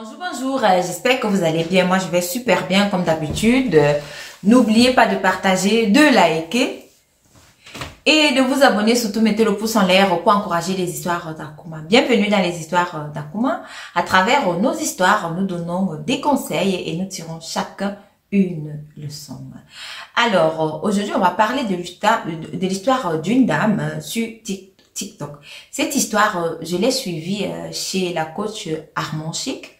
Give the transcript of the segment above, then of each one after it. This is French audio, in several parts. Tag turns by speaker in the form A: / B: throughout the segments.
A: Bonjour, bonjour, j'espère que vous allez bien. Moi, je vais super bien comme d'habitude. N'oubliez pas de partager, de liker et de vous abonner. Surtout, mettez le pouce en l'air pour encourager les histoires d'Akuma. Bienvenue dans les histoires d'Akuma. À travers nos histoires, nous donnons des conseils et nous tirons chacun une leçon. Alors, aujourd'hui, on va parler de l'histoire d'une dame sur TikTok. Cette histoire, je l'ai suivie chez la coach Armand Chic.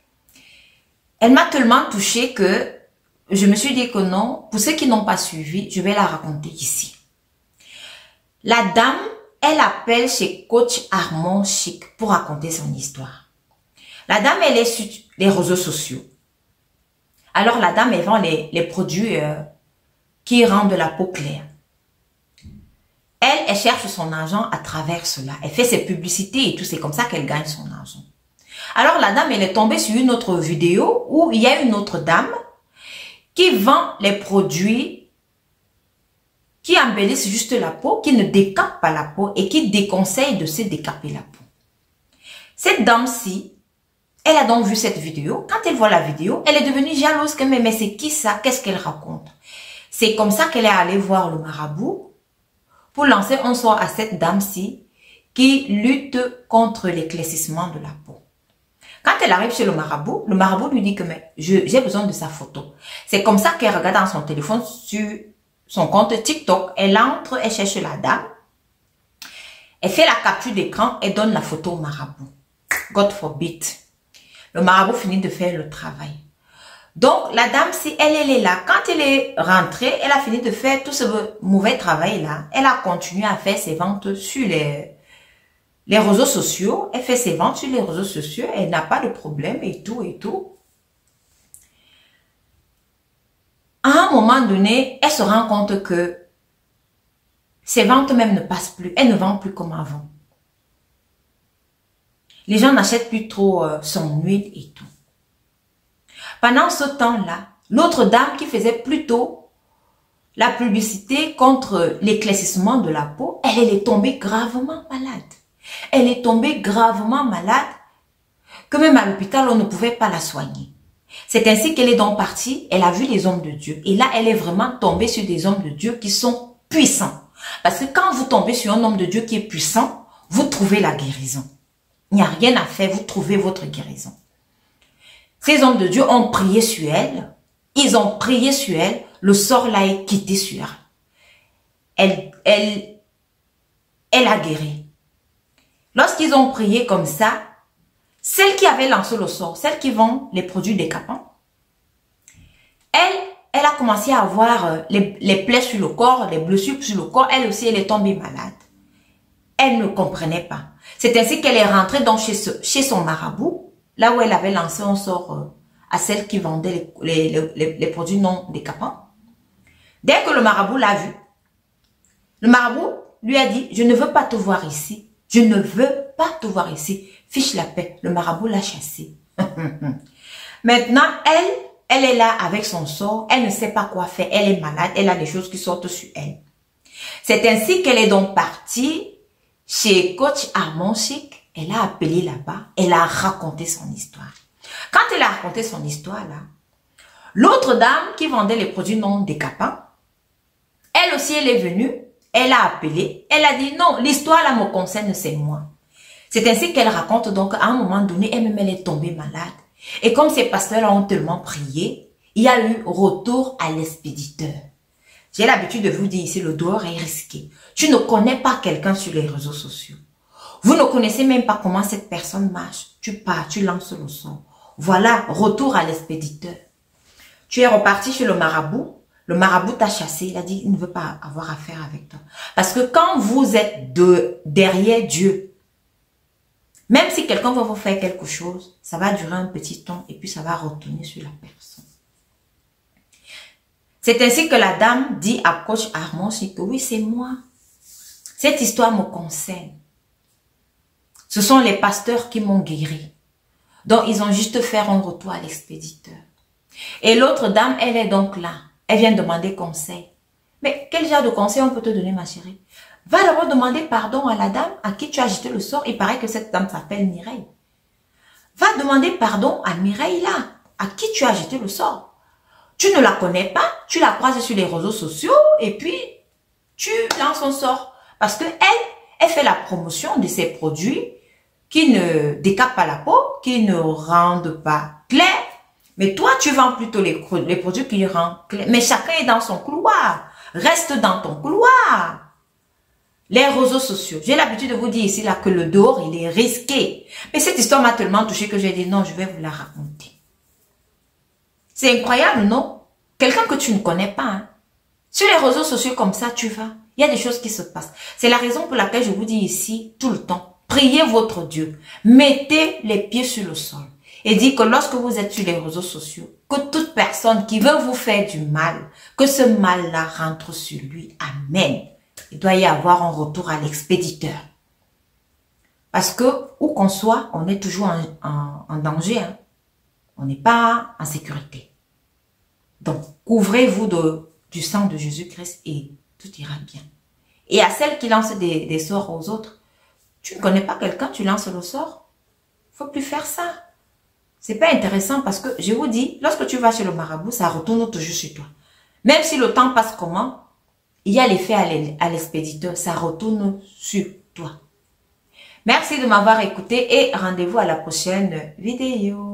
A: Elle m'a tellement touchée que je me suis dit que non, pour ceux qui n'ont pas suivi, je vais la raconter ici. La dame, elle appelle chez coach Armand Chic pour raconter son histoire. La dame, elle est sur les réseaux sociaux. Alors la dame, elle vend les produits qui rendent la peau claire. Elle cherche son argent à travers cela. Elle fait ses publicités et tout. C'est comme ça qu'elle gagne son argent. Alors la dame, elle est tombée sur une autre vidéo où il y a une autre dame qui vend les produits qui embellissent juste la peau, qui ne décapent pas la peau et qui déconseillent de se décaper la peau. Cette dame-ci, elle a donc vu cette vidéo. Quand elle voit la vidéo, elle est devenue jalouse. Mais c'est qui ça? Qu'est-ce qu'elle raconte? C'est comme ça qu'elle est allée voir le marabout pour lancer un sort à cette dame-ci qui lutte contre l'éclaircissement de la peau. Quand elle arrive chez le marabout lui dit que j'ai besoin de sa photo. C'est comme ça qu'elle regarde dans son téléphone sur son compte TikTok. Elle entre, elle cherche la dame. Elle fait la capture d'écran et donne la photo au marabout. God forbid. Le marabout finit de faire le travail. Donc, la dame, si elle est là, quand elle est rentrée, elle a fini de faire tout ce mauvais travail-là. Elle a continué à faire ses ventes sur les réseaux sociaux. Elle fait ses ventes sur les réseaux sociaux. Elle n'a pas de problème et tout et tout. À un moment donné, elle se rend compte que ses ventes même ne passent plus. Elle ne vend plus comme avant. Les gens n'achètent plus trop son huile et tout. Pendant ce temps-là, l'autre dame qui faisait plutôt la publicité contre l'éclaircissement de la peau, elle est tombée gravement malade. Elle est tombée gravement malade que même à l'hôpital, on ne pouvait pas la soigner. C'est ainsi qu'elle est donc partie, elle a vu les hommes de Dieu. Et là, elle est vraiment tombée sur des hommes de Dieu qui sont puissants. Parce que quand vous tombez sur un homme de Dieu qui est puissant, vous trouvez la guérison. Il n'y a rien à faire, vous trouvez votre guérison. Ces hommes de Dieu ont prié sur elle. Ils ont prié sur elle. Le sort l'a quitté sur elle. Elle a guéri. Lorsqu'ils ont prié comme ça, celle qui avait lancé le sort, celle qui vend les produits décapants, elle a commencé à avoir les plaies sur le corps, les blessures sur le corps. Elle aussi, elle est tombée malade. Elle ne comprenait pas. C'est ainsi qu'elle est rentrée donc chez son marabout, là où elle avait lancé un sort à celle qui vendait les produits non décapants. Dès que le marabout l'a vu, le marabout lui a dit, je ne veux pas te voir ici. Je ne veux pas te voir ici. Fiche la paix. Le marabout l'a chassée. Maintenant, elle est là avec son sort. Elle ne sait pas quoi faire. Elle est malade. Elle a des choses qui sortent sur elle. C'est ainsi qu'elle est donc partie chez coach Armand Chic. Elle a appelé là-bas, elle a raconté son histoire. Quand elle a raconté son histoire là, l'autre dame qui vendait les produits non décapants, elle aussi elle est venue, elle a appelé, elle a dit non, l'histoire là me concerne, c'est moi. C'est ainsi qu'elle raconte donc à un moment donné, elle-même elle est tombée malade. Et comme ces pasteurs ont tellement prié, il y a eu retour à l'expéditeur. J'ai l'habitude de vous dire ici, le dehors est risqué. Tu ne connais pas quelqu'un sur les réseaux sociaux. Vous ne connaissez même pas comment cette personne marche. Tu pars, tu lances le son. Voilà, retour à l'expéditeur. Tu es reparti chez le marabout t'a chassé. Il a dit, il ne veut pas avoir affaire avec toi. Parce que quand vous êtes derrière Dieu, même si quelqu'un va vous faire quelque chose, ça va durer un petit temps et puis ça va retourner sur la personne. C'est ainsi que la dame dit à coach Armand que oui, c'est moi. Cette histoire me concerne. Ce sont les pasteurs qui m'ont guéri. Donc, ils ont juste fait un retour à l'expéditeur. Et l'autre dame, elle est donc là. Elle vient demander conseil. Mais quel genre de conseil on peut te donner, ma chérie? Va d'abord demander pardon à la dame à qui tu as jeté le sort. Il paraît que cette dame s'appelle Mireille. Va demander pardon à Mireille là, à qui tu as jeté le sort. Tu ne la connais pas, tu la croises sur les réseaux sociaux et puis tu lances son sort. Parce que elle fait la promotion de ses produits qui ne décapent pas la peau, qui ne rendent pas clair. Mais toi, tu vends plutôt les produits qui rendent clair. Mais chacun est dans son couloir. Reste dans ton couloir. Les réseaux sociaux. J'ai l'habitude de vous dire ici là que le dehors, il est risqué. Mais cette histoire m'a tellement touché que j'ai dit non, je vais vous la raconter. C'est incroyable, non? Quelqu'un que tu ne connais pas. Hein? Sur les réseaux sociaux comme ça, tu vas. Il y a des choses qui se passent. C'est la raison pour laquelle je vous dis ici tout le temps. Priez votre Dieu. Mettez les pieds sur le sol. Et dites que lorsque vous êtes sur les réseaux sociaux, que toute personne qui veut vous faire du mal, que ce mal-là rentre sur lui. Amen. Il doit y avoir un retour à l'expéditeur. Parce que, où qu'on soit, on est toujours en danger. Hein. On n'est pas en sécurité. Donc, couvrez-vous du sang de Jésus-Christ et tout ira bien. Et à celles qui lancent des sorts aux autres, tu ne connais pas quelqu'un, tu lances le sort. Faut plus faire ça. C'est pas intéressant parce que, je vous dis, lorsque tu vas chez le marabout, ça retourne toujours sur toi. Même si le temps passe comment, il y a l'effet à l'expéditeur, ça retourne sur toi. Merci de m'avoir écouté et rendez-vous à la prochaine vidéo.